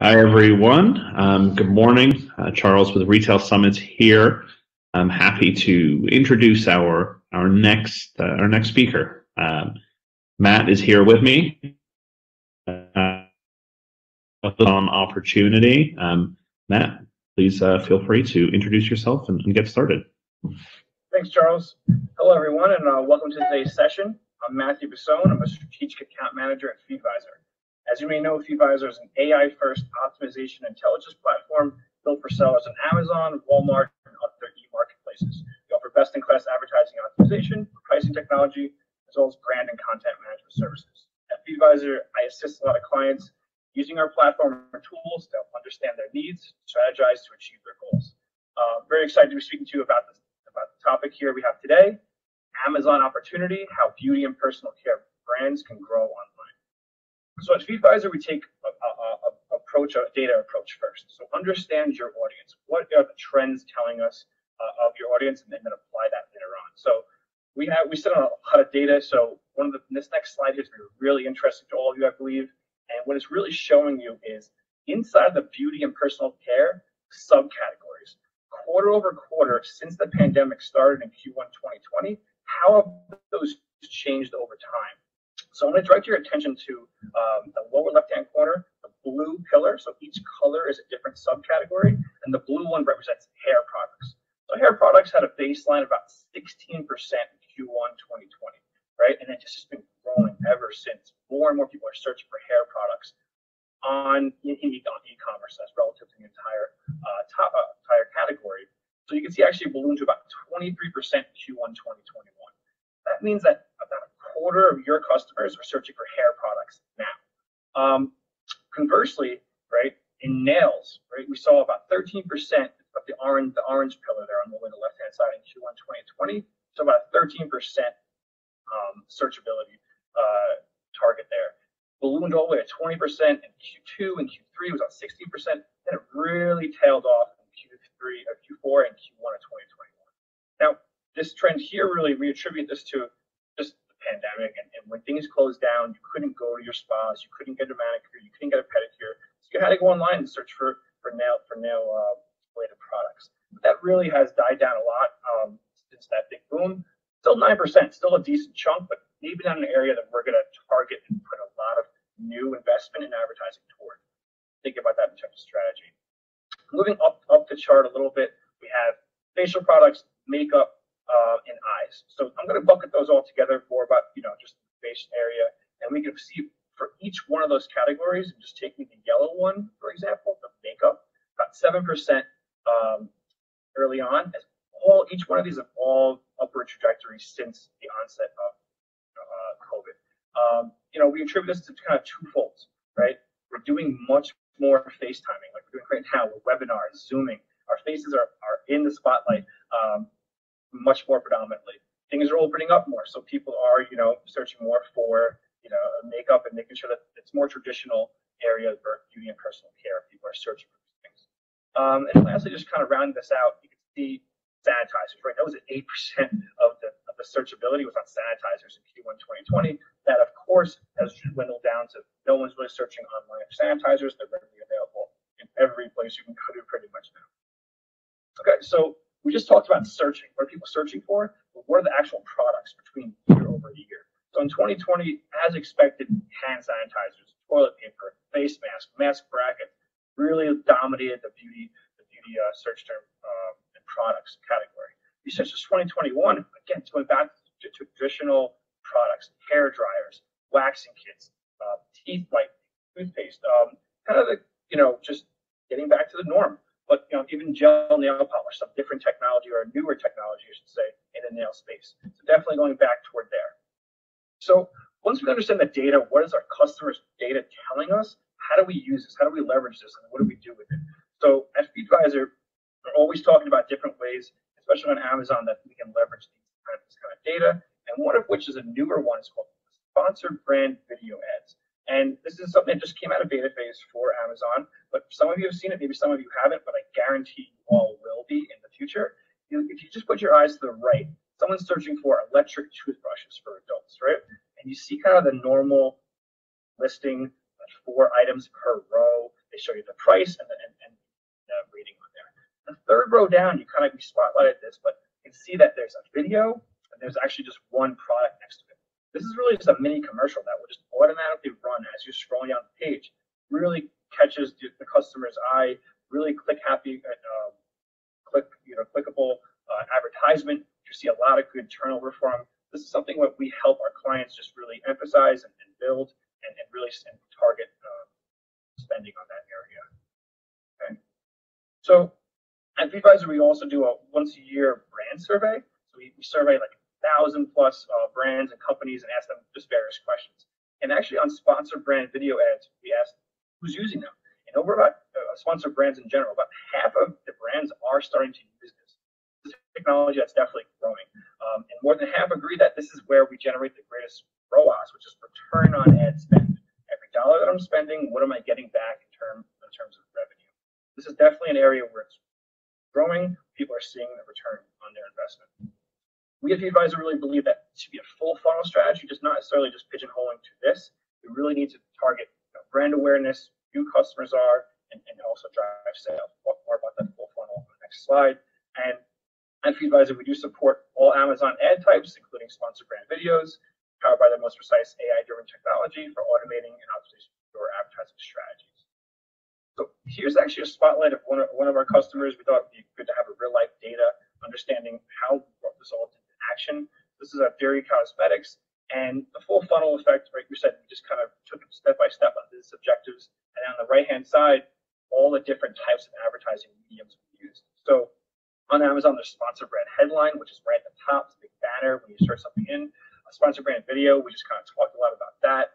Hi, everyone. Good morning. Charles with Retail Summits here. I'm happy to introduce our next speaker. Matt is here with me. On opportunity. Matt, please feel free to introduce yourself and get started. Thanks, Charles. Hello, everyone, and welcome to today's session. I'm Matthew Bissone. I'm a Strategic Account Manager at Feedvisor. As you may know, Feedvisor is an AI-first optimization intelligence platform built for sellers on Amazon, Walmart, and other e-marketplaces. We offer best-in-class advertising optimization, pricing technology, as well as brand and content management services. At Feedvisor, I assist a lot of clients using our platform and tools to help understand their needs, strategize to achieve their goals. Very excited to be speaking to you about the topic here we have today, Amazon opportunity, how beauty and personal care brands can grow online. So at Feedvisor, we take a data approach first. So understand your audience. What are the trends telling us of your audience, and then apply that later on. So we sit on a lot of data. So this next slide here is going to be really interesting to all of you, I believe. And what it's really showing you is inside the beauty and personal care subcategories, quarter over quarter since the pandemic started in Q1 2020, how have those changed over time? So I'm going to direct your attention to the lower left-hand corner, the blue pillar. So each color is a different subcategory, and the blue one represents hair products. So hair products had a baseline of about 16% in Q1 2020, right? And it just has been growing ever since. More and more people are searching for hair products on e-commerce. That's relative to the entire category. So you can see actually ballooned to about 23% Q1 2021. That means that about a quarter of your customers are searching for hair products now. Conversely, right, in nails, right, we saw about 13% of the orange pillar there on the left-hand side in Q1 2020. So about a 13% searchability target there. Ballooned all the way to 20% in Q2 and Q3 was about 16%. Then it really tailed off in Q4 and Q1 of 2021. Now, this trend here, really, we attribute this to just the pandemic, and when things closed down, you couldn't go to your spas, you couldn't get a manicure, you couldn't get a pedicure, so you had to go online and search for nail related products. But that really has died down a lot since that big boom. Still 9%, still a decent chunk, but maybe not an area that we're going to target and put a lot of new investment in advertising toward. Think about that in terms of strategy. Moving up the chart a little bit, we have facial products, makeup, and eyes. So I'm going to bucket those all together for about, just the face area. And we can see for each one of those categories, just taking the yellow one, for example, the makeup, about 7% early on. As each one of these have all upward trajectories since the onset of COVID. We attribute this to kind of twofold, right? We're doing much more FaceTiming, like we're doing right now with webinars, Zooming. Our faces are in the spotlight much more predominantly. Things are opening up more, so people are, searching more for, makeup and making sure that it's more traditional area for beauty and personal care. People are searching for these things. And lastly, just kind of rounding this out, you can see sanitizers, right? That was at 8% of the searchability was on sanitizers in Q1 2020. That, of course, has dwindled down to no one's really searching online for sanitizers. They're readily available in every place you can go to pretty much now. Okay, so we just talked about searching. What are people searching for? But what are the actual products between year over year? So in 2020, as expected, hand sanitizers, toilet paper, face mask, mask brackets really dominated the beauty search term and products category. Since 2021, again, it's going back to traditional products, hair dryers, waxing kits, teeth whitening, toothpaste, kind of just getting back to the norm. But even gel nail polish, some different technology or newer technology, I should say, in the nail space. So definitely going back toward there. So once we understand the data, what is our customers' data telling us? How do we use this? How do we leverage this? And what do we do with it? So at Feedvisor, we're always talking about different ways, especially on Amazon, that we can leverage this kind of data. And one of which is a newer one. It's called sponsored brand video ads. And this is something that just came out of beta phase for Amazon, but some of you have seen it, maybe some of you haven't, but I guarantee you all will be in the future. If you just put your eyes to the right, someone's searching for electric toothbrushes for adults, right? And you see kind of the normal listing, 4 items per row. They show you the price and the rating on there. The third row down, you kind of spotlighted this, but you can see that there's a video and there's actually just one product next to it. This is really just a mini commercial that will just automatically run as you're scrolling down the page. Really catches the customer's eye. Really clickable advertisement. You see a lot of good turnover from. This is something that we help our clients just really emphasize and build and really target spending on that area. Okay. So at Feedvisor, we also do a once-a-year brand survey. So we survey like 1,000+ brands and companies and ask them just various questions. And actually on sponsored brand video ads, we ask who's using them. And over about sponsored brands in general, about half of the brands are starting to use this. This is technology that's definitely growing. And more than half agree that this is where we generate the greatest ROAS, which is return on ad spend. Every dollar that I'm spending, what am I getting back in terms of revenue? This is definitely an area where it's growing. People are seeing the return on their investment. We at Feedvisor really believe that it should be a full funnel strategy, just not necessarily just pigeonholing to this. We really need to target brand awareness, who customers are, and also drive sales. We'll talk more about that full funnel on the next slide. And at Feedvisor, we do support all Amazon ad types, including sponsored brand videos, powered by the most precise AI-driven technology for automating and optimizing your advertising strategies. So here's actually a spotlight of one of our customers. We thought it'd be good to have a real-life data, understanding how this all into action. This is a Dairy Cosmetics, and the full funnel effect, right? We said we just kind of took it step by step on these objectives, and on the right-hand side, all the different types of advertising mediums we used. So on Amazon, there's sponsored brand headline, which is right at the top, it's a big banner when you search something in. A sponsored brand video, we just kind of talked a lot about that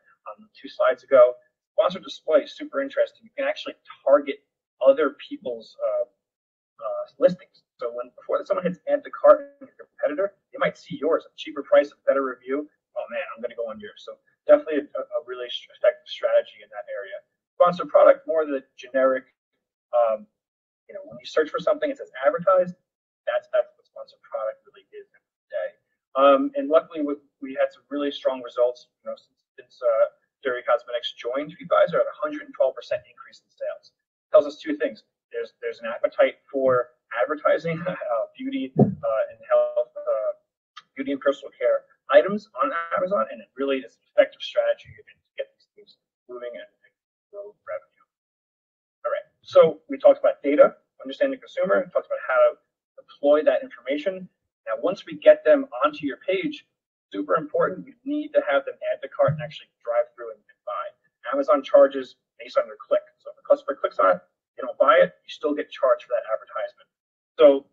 2 slides ago. Sponsored display is super interesting. You can actually target other people's listings. So before someone hits add to cart in your competitor, they might see yours, a cheaper price, a better review. Oh man, I'm going to go on yours. So definitely a really effective strategy in that area. Sponsored product, more the generic. When you search for something, it says advertised. That's what sponsored product really is in the day. And luckily, we had some really strong results. Since Dairy Cosmetics joined Feedvisor, at 112% increase in sales. Tells us 2 things. There's an appetite for advertising, beauty and health, beauty and personal care items on Amazon, and it really is an effective strategy to get these things moving and grow revenue. All right, so we talked about data, understanding the consumer, we talked about how to deploy that information. Now, once we get them onto your page, super important, you need to have them add to cart and actually drive through and buy. Amazon charges based on their click. So if a customer clicks on it, they don't buy it, you still get charged for that advertisement. So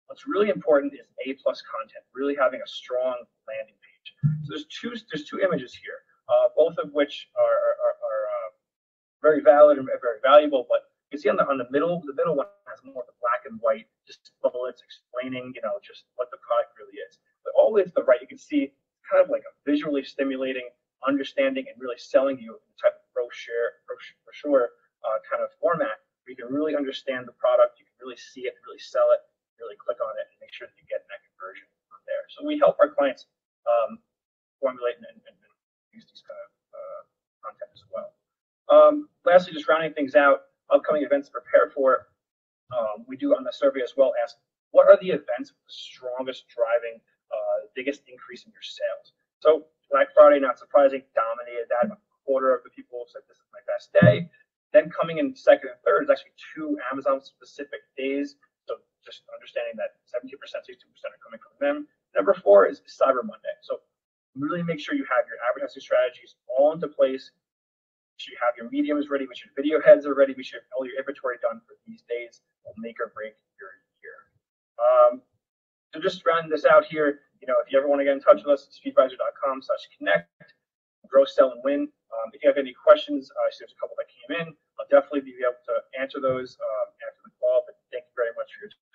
what's really important is A+ content, really having a strong landing page. So there's two images here, both of which are very valid and very valuable. But you can see on the middle one has more of the black and white, just bullets explaining, just what the product really is. But all the way to the right, you can see kind of like a visually stimulating, understanding, and really selling you a type of brochure kind of format where you can really understand the product, you can really see it, really sell it, really click on it, and make sure that you get that conversion from there. So we help our clients formulate and use these kind of content as well. Lastly, just rounding things out, upcoming events to prepare for. We do on the survey as well ask, what are the events with the strongest driving, biggest increase in your sales? So Black Friday, not surprising, dominated that. A quarter of the people said this is my best day. Then coming in second and third is actually 2 Amazon-specific days. So just understanding that 17%, 62% are coming from them. Number 4 is Cyber Monday. So really make sure you have your advertising strategies all into place. Make sure you have your mediums ready, make sure your video heads are ready, make sure all your inventory done for these days will make or break your year. So just rounding this out here, if you ever want to get in touch with us, it's feedvisor.com/connect. Grow, sell, and win. If you have any questions, I see there's a couple that came in. I'll definitely be able to answer those after the call. But thank you very much for your time.